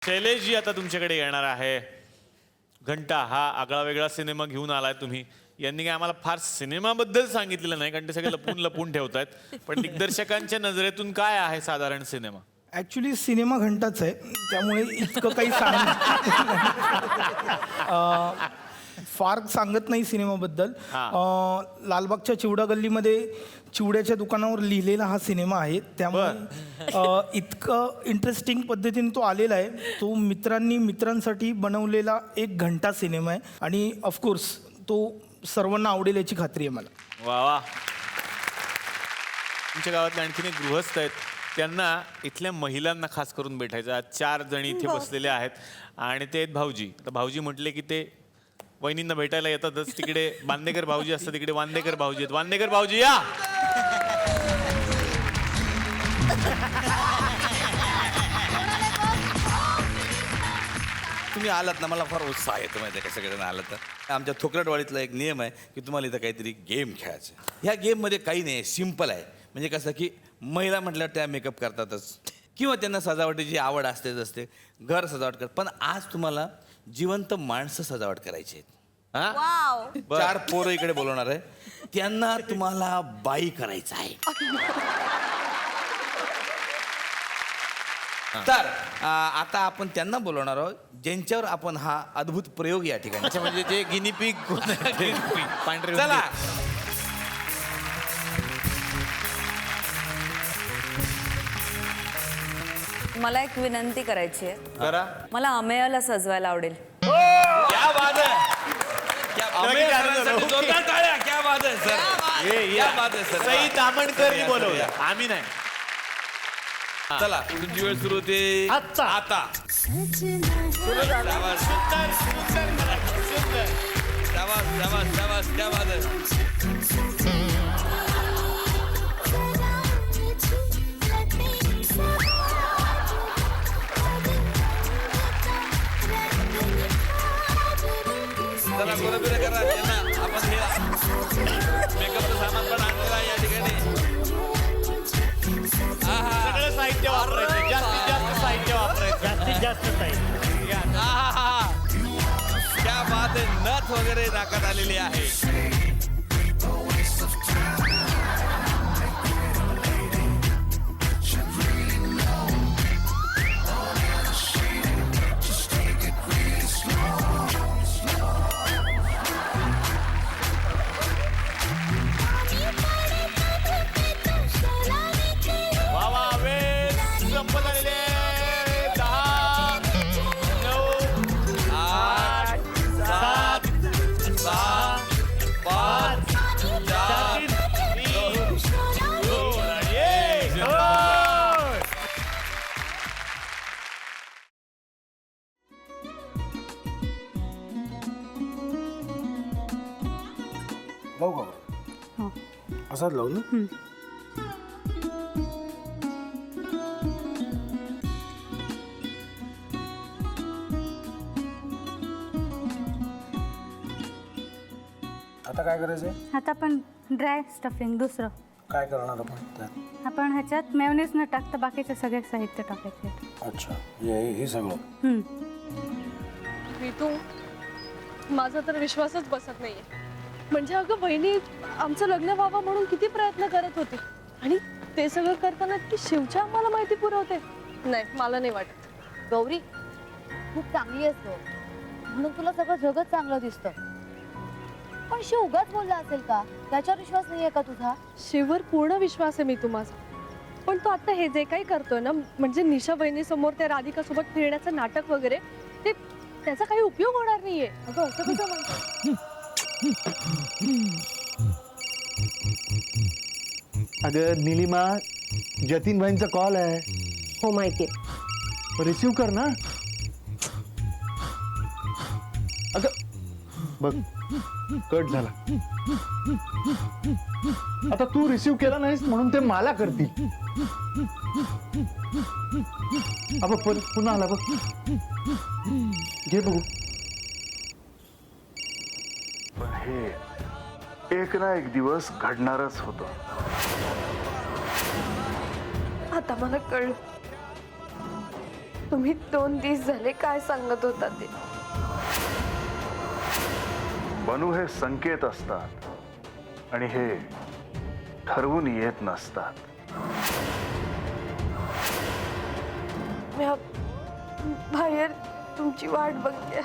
शैलेशजी आता तुमच्याकडे येणार आहे. घंटा हा आगळा वेगळा सिनेमा घेऊन आलाय तुम्ही. यांनी काय आम्हाला फार सिनेमाबद्दल सांगितलेलं नाही कारण ते सगळे लपून लपून ठेवतायत. पण दिग्दर्शकांच्या नजरेतून काय आहे साधारण सिनेमा? ॲक्च्युली सिनेमा घंटाच आहे, त्यामुळे इतकं काही फार सांगत नाही सिनेमाबद्दल. लालबागच्या चिवडा गल्लीमध्ये चिवड्याच्या दुकानावर लिहिलेला हा सिनेमा आहे, त्यामुळे इतकं इंटरेस्टिंग पद्धतीने तो आलेला आहे. तो मित्रांसाठी बनवलेला एक घंटा सिनेमा आहे आणि ऑफकोर्स तो सर्वांना आवडेल याची खात्री आहे मला. वा वा. तुमच्या गावातले आणखीन एक गृहस्थ आहेत, त्यांना इथल्या महिलांना खास करून भेटायचं. आज 4 जणी इथे बसलेले आहेत आणि ते आहेत भाऊजी. आता भाऊजी म्हटले की ते वहिनींना भेटायला येतातच. तिकडे बांदेकर भाऊजी असतात, तिकडे वांदेकर भाऊजी आहेत. वांदेकर भाऊजी या. तुम्ही आलात ना, मला फार उत्साह येतो माहिती आहे का. सगळ्यांना आलं तर आमच्या थोकरटवाडीतला एक नियम आहे की तुम्हाला इथं काहीतरी गेम खेळायचं. ह्या गेममध्ये काही नाही, सिम्पल आहे. म्हणजे कसं की महिला म्हटल्यावर त्या मेकअप करतातच किंवा त्यांना सजावटीची आवड असतेच असते, घर सजावट कर. पण आज तुम्हाला जिवंत माणसं सजावट करायची आहेत. वाव. 4 पोरं इकडे बोलवणार आहे, त्यांना तुम्हाला बाई करायचं आहे. तर आता आपण त्यांना बोलवणार आहोत ज्यांच्यावर आपण हा अद्भुत प्रयोग या ठिकाणी. अच्छा, म्हणजे ते गिनीपिग पांढरे. चला. मला एक विनंती करायची आहे. करा. मला अमेयाला सजवायला आवडेल. क्या बात है. क्या अमेय सरांसाठी जोरदार टाळ्या. क्या बात है सर. क्या बात है सर. सई तामणकरनी बोलवलं, आम्ही नाही. चला, तुमची वेळ सुरू होते आता. सुंदर सुंदर सुंदर. शाबास, क्या बात है. चला, बरोबर करा त्यांना. आपण हे मेकअपचं सामान पण आणलेलं आहे या ठिकाणी. सगळं साहित्य वापरायचं, जास्तीत जास्त साहित्य वापरायचं, जास्तीत जास्त साहित्य. क्या बात आहे. नथ वगैरे नाकात आलेली आहे. वा वा. वेळ संपत आलेले. 10, 9, 8, 7, 6, 5, 4, 3, 2 आणि 1. लावू का? असाच लावू ना. आता काय करायचंय? आता आपण ड्राय स्टफिंग दुसरं काय करणार आपण त्यात? आपण ह्याच्यात मेयोनीज न टाकता बाकीचे सगळे साहित्य टाकायचे. अच्छा, हे सगळं. ऋतू, माझा तर विश्वासच बसत नाहीये. म्हणजे अगं बहिणी आमचं लग्न व्हावं म्हणून किती प्रयत्न करत होती आणि ते सगळं करताना ती शिवच्या आम्हाला माहिती पुरवते. नाही, मला नाही वाटत. गौरी, खूप चांगली असतो म्हणून तुला सगळं जगत चांगलं दिसतं. पण शिव उगाच बोलला असेल का? त्याच्यावर विश्वास नाहीये का तुझा? शिववर पूर्ण विश्वास आहे मी माझा. पण तो आता हे जे काही करतोय ना, म्हणजे निशा बहिणी समोर त्या राधिका सोबत फिरण्याचं नाटक वगैरे, ते त्याचा काही उपयोग होणार नाहीये. अगं असं कसं म्हणतो? अगं निलिमा, जतीन भाईंचा कॉल आहे. हो माहितीये. रिसीव कर ना. अगं बघ, कट झाला. आता तू रिसीव केला नाहीस म्हणून ते मला करतील. अब पुन्हा आला बघ. घे बघू. पण हे एक ना एक दिवस घडणारच होतं. आता मला कळलं तुम्ही 2 दिवस झाले काय सांगत होता ते? बनू हे संकेत असतात आणि हे ठरवून येत नसतात. मी बाहेर तुमची वाट बघते.